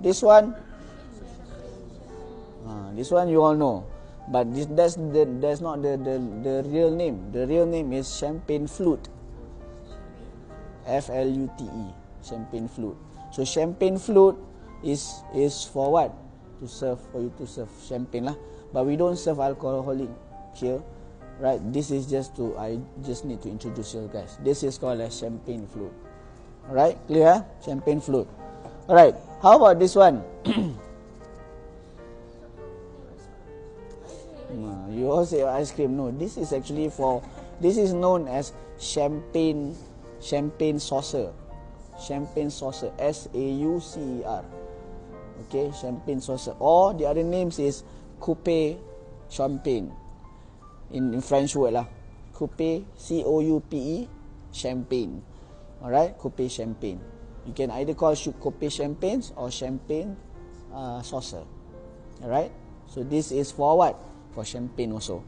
This one, this one you all know. But that's not the real name. The real name is champagne flute. F-L-U-T-E. Champagne flute. So champagne flute is for what? To serve, for you to serve champagne lah. But we don't serve alcoholic here, right? This is just to, I just need to introduce you guys. This is called as champagne flute. Alright, clear? Champagne flute. Alright, how about this one? You all say ice cream. No, this is actually for, this is known as champagne saucer. Champagne saucer, S-A-U-C-E-R. Okay, champagne saucer. Or the other names is coupe champagne. In French word lah. Coupe, C-O-U-P-E, champagne. Alright, coupe champagne. You can either call coupe champagnes or champagne saucer. Alright, so this is for what? For champagne also.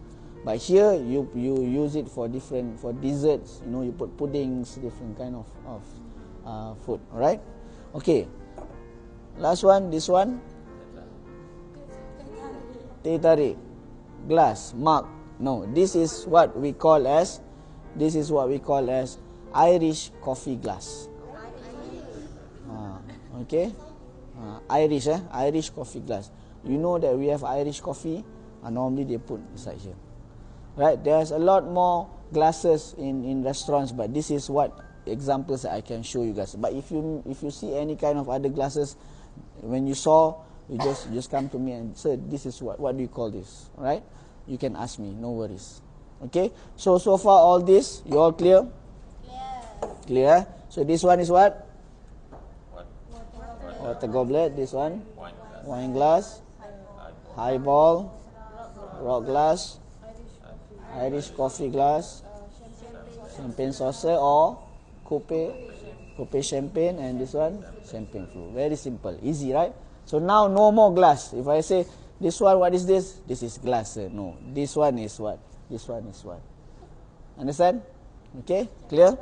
But here you use it for different, for desserts. You know, you put puddings, different kind of food. Alright, okay. Last one, this one. Teh tarik, glass, mug. No, this is what we call as Irish coffee glass. Okay, Irish coffee glass. You know that we have Irish coffee, and normally they put inside here. Right? There's a lot more glasses in restaurants, but this is what examples that I can show you guys. But if you see any kind of other glasses, when you saw, you just come to me and say, this is what do you call this? Right? You can ask me, no worries. Okay? So far all this, you all clear? Clear. So this one is what? Water goblet. This one? Wine glass. Highball. Rock glass. Irish coffee glass. Champagne saucer or coupe champagne, and this one champagne flute. Very simple, easy, right? So now no more glass. If I say this one, what is this? This is glass. No, this one is what? This one is what? Understand? Okay, clear?